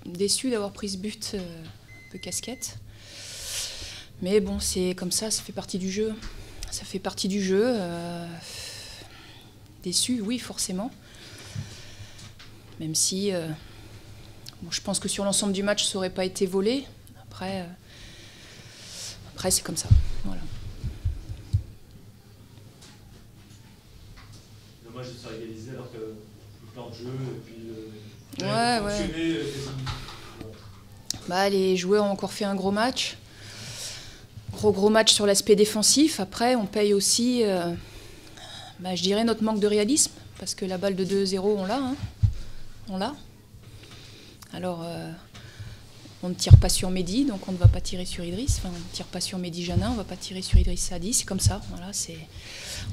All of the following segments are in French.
déçue d'avoir pris ce but un peu casquette. Mais bon, c'est comme ça fait partie du jeu. Ça fait partie du jeu. Déçue, oui, forcément. Même si bon, je pense que sur l'ensemble du match, ça n'aurait pas été volé. Après c'est comme ça. Voilà. Dommage de se faire égaliser alors que le plan de jeu et puis ouais. Bah, les joueurs ont encore fait un gros match. Gros match sur l'aspect défensif. Après, on paye aussi, je dirais, notre manque de réalisme. Parce que la balle de 2-0, on l'a. Hein. On l'a. Alors, on ne tire pas sur Mehdi, donc on ne va pas tirer sur Idriss. Enfin, on ne tire pas sur Mehdi Janin, on ne va pas tirer sur Idriss Saadi. C'est comme ça. Voilà,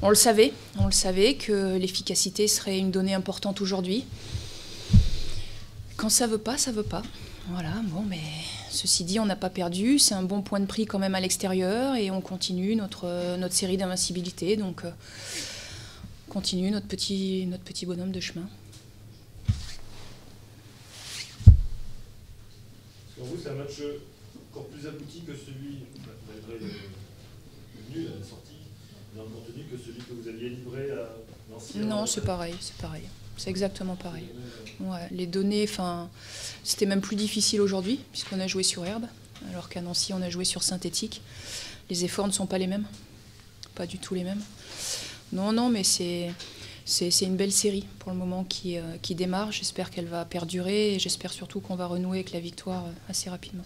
on le savait que l'efficacité serait une donnée importante aujourd'hui. Quand ça veut pas, ça veut pas. Voilà, bon, mais ceci dit, on n'a pas perdu. C'est un bon point de prix quand même à l'extérieur et on continue notre série d'invincibilité. Donc, on continue notre petit bonhomme de chemin. Pour vous, c'est un match encore plus abouti que celui, malgré le nul à la sortie, dans le contenu, que celui que vous aviez livré à l'ancien. Non, c'est pareil. C'est exactement pareil. Ouais, les données, c'était même plus difficile aujourd'hui, puisqu'on a joué sur herbe, alors qu'à Nancy, on a joué sur synthétique. Les efforts ne sont pas les mêmes. Pas du tout les mêmes. Non, mais c'est une belle série pour le moment qui démarre. J'espère qu'elle va perdurer et j'espère surtout qu'on va renouer avec la victoire assez rapidement.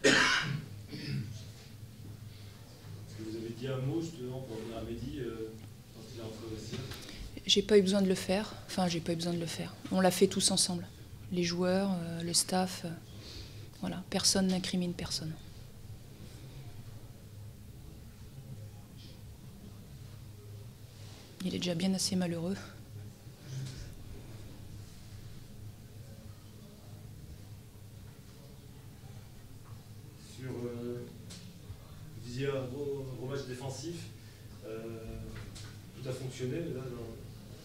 Est-ce que vous avez dit un mot justement pour venir à Mehdi quand il est entré au vestiaire ? J'ai pas eu besoin de le faire. On l'a fait tous ensemble. Les joueurs, le staff. Voilà, personne n'incrimine personne. Il est déjà bien assez malheureux. Sur, vous disiez un gros match défensif, tout a fonctionné là,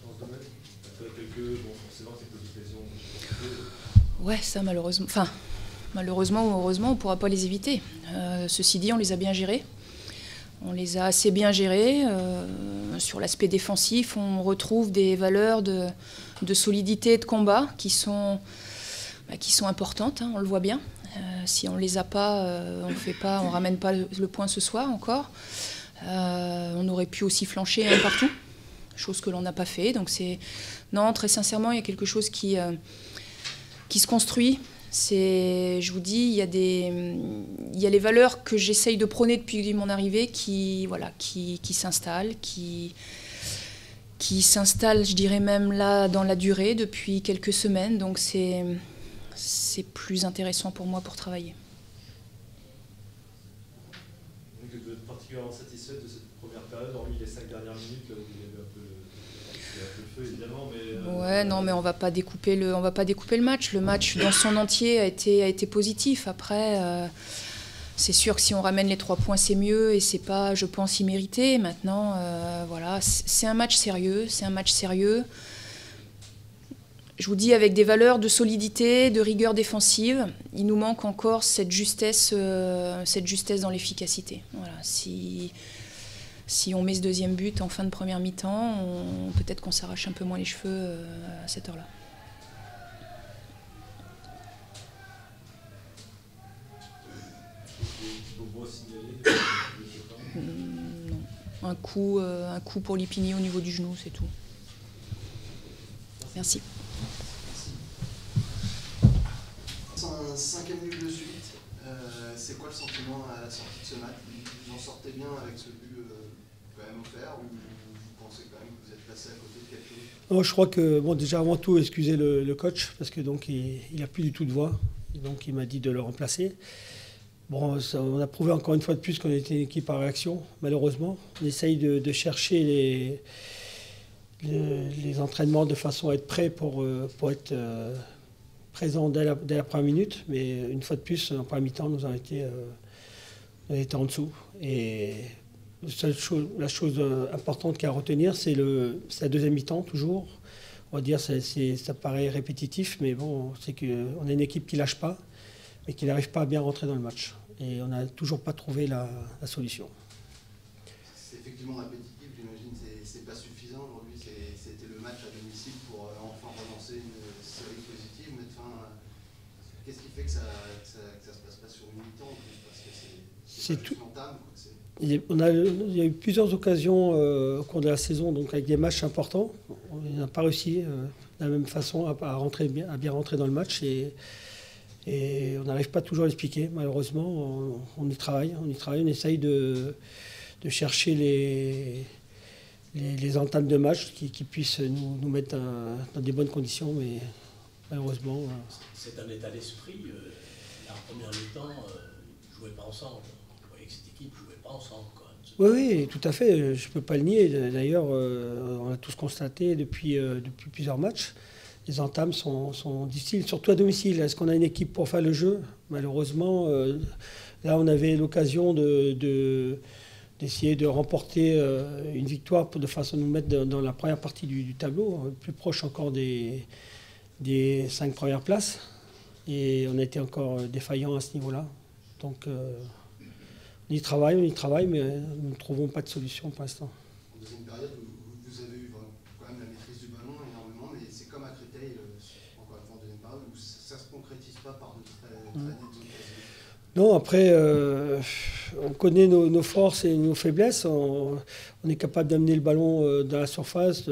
dans ce domaine. Forcément, quelques occasions. Ouais, ça malheureusement. Enfin, malheureusement ou heureusement, on ne pourra pas les éviter. Ceci dit, on les a bien gérés. On les a assez bien gérés. Sur l'aspect défensif, on retrouve des valeurs de solidité et de combat qui sont importantes, hein, on le voit bien. Si on ne les a pas, on ramène pas le point ce soir encore. On aurait pu aussi flancher un partout, chose que l'on n'a pas fait. Donc non, très sincèrement, il y a quelque chose qui se construit. Je vous dis, il y a les valeurs que j'essaye de prôner depuis mon arrivée qui s'installent, qui s'installent, je dirais même là, dans la durée, depuis quelques semaines. Donc c'est plus intéressant pour moi pour travailler. Donc vous êtes particulièrement satisfaite de cette première période, hormis les 5 dernières minutes, là où il y avait un peu le feu évidemment, mais... Ouais, non, mais on va pas découper le match. Le match dans son entier a été positif. Après, c'est sûr que si on ramène les 3 points, c'est mieux et c'est pas, je pense, immérité. Maintenant, voilà, c'est un match sérieux. Je vous dis, avec des valeurs de solidité, de rigueur défensive, il nous manque encore cette justesse dans l'efficacité. Voilà, si on met ce deuxième but en fin de première mi-temps, peut-être qu'on s'arrache un peu moins les cheveux à cette heure-là. Non. Un coup pour Lipini au niveau du genou, c'est tout. Merci. 5e minute de suite, c'est quoi le sentiment à la sortie de ce match? Vous en sortez bien avec ce but quand même offert ou vous pensez quand même que vous êtes passé à côté de quelque chose? Non, je crois que, déjà avant tout, excusez le coach, parce que donc il n'a plus du tout de voix, et donc il m'a dit de le remplacer. Bon, on a prouvé encore une fois de plus qu'on était une équipe à réaction, malheureusement. On essaye de chercher les entraînements de façon à être prêt pour être présent dès la première minute, mais une fois de plus, en première mi-temps, nous avons été en dessous. Et la chose importante qu'il y a à retenir, c'est la deuxième mi-temps, toujours. on va dire, ça paraît répétitif, mais bon, c'est qu'on a une équipe qui ne lâche pas, mais qui n'arrive pas à bien rentrer dans le match. Et on n'a toujours pas trouvé la solution. C'est effectivement répétitif, j'imagine, c'est pas suffisant aujourd'hui. C'était le match à domicile pour enfin relancer une série positive, mettre fin. Qu'est-ce qui fait que ça se passe pas sur une mi-temps en plus, parce que c'est tout l'entame, quoi. Il y a eu plusieurs occasions au cours de la saison, donc avec des matchs importants. On n'a pas réussi de la même façon à bien rentrer dans le match et on n'arrive pas toujours à l'expliquer. Malheureusement, on y travaille, on essaye de chercher les entames de match qui puissent nous mettre dans des bonnes conditions, mais malheureusement... C'est un état d'esprit. La première mi-temps, ils ne jouaient pas ensemble. On voyait que cette équipe ne jouait pas ensemble. Oui, tout à fait. Je ne peux pas le nier. D'ailleurs, on a tous constaté depuis plusieurs matchs. Les entames sont difficiles, surtout à domicile. Est-ce qu'on a une équipe pour faire le jeu? Malheureusement, là, on avait l'occasion d'essayer de remporter une victoire de façon à nous mettre dans la première partie du tableau, plus proche encore des 5 premières places. Et on a été encore défaillant à ce niveau-là. Donc, on y travaille, mais nous ne trouvons pas de solution pour l'instant. En deuxième période, vous avez eu quand même la maîtrise du ballon énormément, mais c'est comme à Créteil, encore une fois en deuxième période, où ça ne se concrétise pas par de très nettes occasions. Non, après, on connaît nos forces et nos faiblesses. On est capable d'amener le ballon dans la surface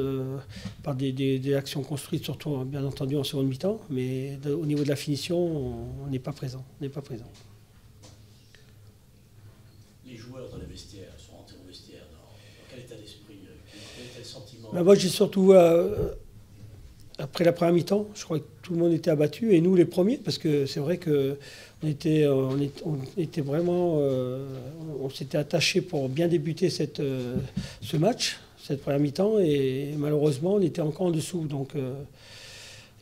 par des actions construites, surtout bien entendu en seconde mi-temps, mais au niveau de la finition, on n'est pas présent. Les joueurs dans les vestiaires sont rentrés au vestiaire. Dans quel état d'esprit, quel sentiment? Moi, j'ai surtout après la première mi-temps, je crois que tout le monde était abattu, et nous les premiers, parce que c'est vrai qu'on était vraiment, on s'était attaché pour bien débuter ce match, cette première mi-temps, et malheureusement on était encore en dessous. Donc,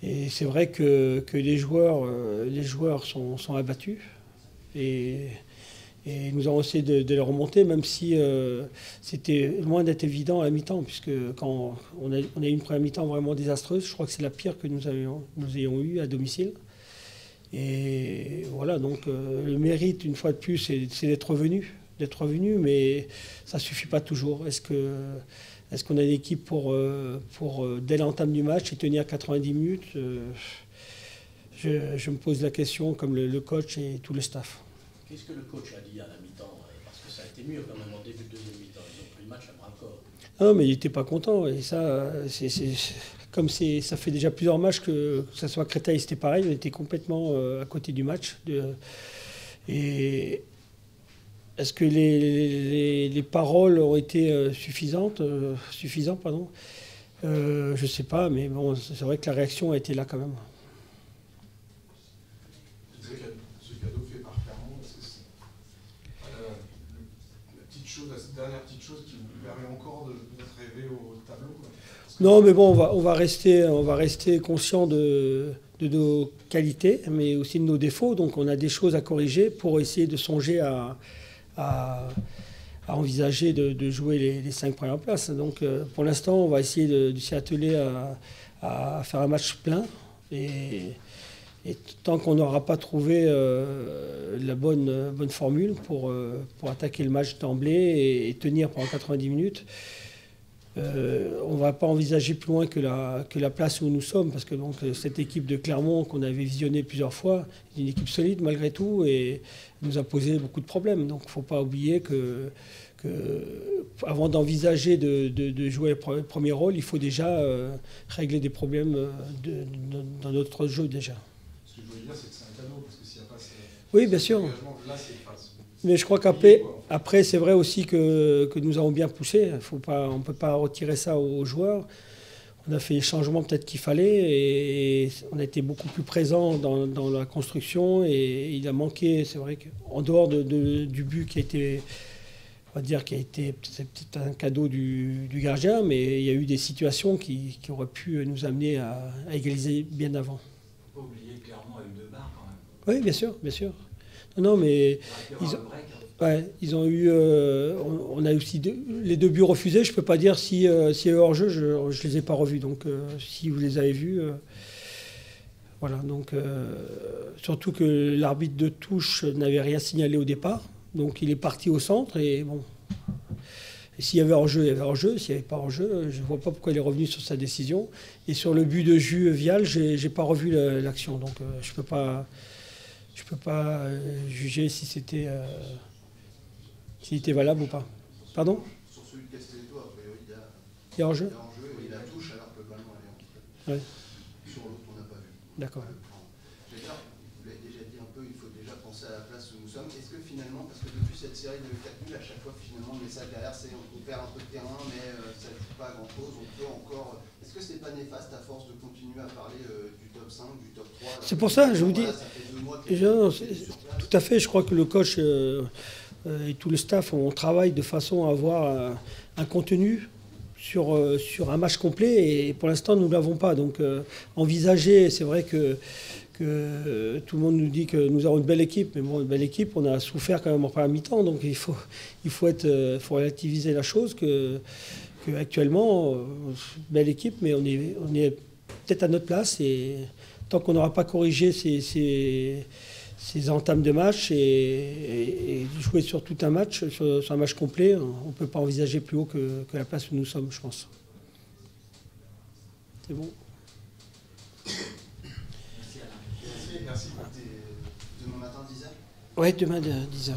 et c'est vrai que les joueurs sont abattus, et nous avons essayé de les remonter, même si c'était loin d'être évident à la mi-temps, puisque quand on a eu une première mi-temps vraiment désastreuse, je crois que c'est la pire que nous ayons eue à domicile. Et voilà, donc le mérite, une fois de plus, c'est d'être revenu, mais ça ne suffit pas toujours. Est-ce qu'on a une équipe pour dès l'entame du match, et tenir 90 minutes je me pose la question, comme le coach et tout le staff. Qu'est-ce que le coach a dit à la mi-temps? Parce que ça a été mieux quand même en début de deuxième mi-temps. Ils ont pris le match à bras-le-corps. Non, mais il n'était pas content. Et ça, ça fait déjà plusieurs matchs que ce soit à Créteil, c'était pareil. On était complètement à côté du match. Et est-ce que les paroles ont été suffisantes, pardon. Je ne sais pas, mais bon, c'est vrai que la réaction a été là quand même. La dernière petite chose qui vous permet encore de peut-être rêver au tableau, quoi. Non, mais bon, on va rester conscient de nos qualités, mais aussi de nos défauts. Donc on a des choses à corriger pour essayer de songer à envisager de jouer les 5 premières places. Donc pour l'instant, on va essayer de s'y atteler à faire un match plein. Et tant qu'on n'aura pas trouvé la bonne formule pour attaquer le match d'emblée et tenir pendant 90 minutes, on ne va pas envisager plus loin que la place où nous sommes, parce que donc, cette équipe de Clermont qu'on avait visionnée plusieurs fois est une équipe solide malgré tout et nous a posé beaucoup de problèmes. Donc il ne faut pas oublier que avant d'envisager de jouer le premier rôle, il faut déjà régler des problèmes dans notre jeu déjà. Ce que je voulais dire, c'est que c'est un cadeau, parce que s'il n'y a pas oui, bien sûr. Là, c'est mais je crois qu'après, c'est vrai aussi que nous avons bien poussé. On ne peut pas retirer ça aux joueurs. On a fait les changements peut-être qu'il fallait et on a été beaucoup plus présent dans la construction et il a manqué, c'est vrai qu'en dehors du but qui a été, on va dire, c'est peut-être un cadeau du gardien, mais il y a eu des situations qui auraient pu nous amener à égaliser bien avant. Pas oublier clairement à une barre quand même. Oui, bien sûr, bien sûr. Non, mais Ouais, ils ont eu. On a aussi les 2 buts refusés. Je ne peux pas dire si y a eu hors-jeu, je ne les ai pas revus. Donc, si vous les avez vus. Voilà, donc. Surtout que l'arbitre de touche n'avait rien signalé au départ. Donc, il est parti au centre. Et bon. Et s'il y avait hors-jeu, il y avait hors-jeu. S'il n'y avait pas hors-jeu, je ne vois pas pourquoi il est revenu sur sa décision. Et sur le but de Jus Vial, je n'ai pas revu l'action. Donc, je ne peux pas juger si c'était. S'il était valable ou pas. Pardon? Sur celui de Castelletto, a priori, il y a hors-jeu. Et la touche alors que le ballon allait en Ouais. Sur l'autre, on n'a pas vu. D'accord. Je veux dire, vous l'avez déjà dit un peu, il faut déjà penser à la place où nous sommes. Est-ce que finalement, parce que depuis cette série de 4 nuls, à chaque fois, finalement, le message derrière, c'est on perd un peu de terrain, mais ça ne joue pas à grand-chose. On peut encore. Est-ce que c'est pas néfaste à force de continuer à parler du top 5, du top 3? C'est pour ça, je vous dis. Ça fait 2 mois Tout à fait, je crois que le coach et tout le staff, on travaille de façon à avoir un contenu sur un match complet et pour l'instant nous ne l'avons pas. Donc envisager, c'est vrai que tout le monde nous dit que nous avons une belle équipe, mais bon, une belle équipe, on a souffert quand même en première mi-temps, donc il faut relativiser la chose que actuellement, belle équipe, mais on est peut-être à notre place et tant qu'on n'aura pas corrigé ces entames de match et jouer sur tout un match, sur un match complet, on ne peut pas envisager plus haut que la place où nous sommes, je pense. C'est bon. Merci. Demain matin, 10h? Ouais, demain, 10h.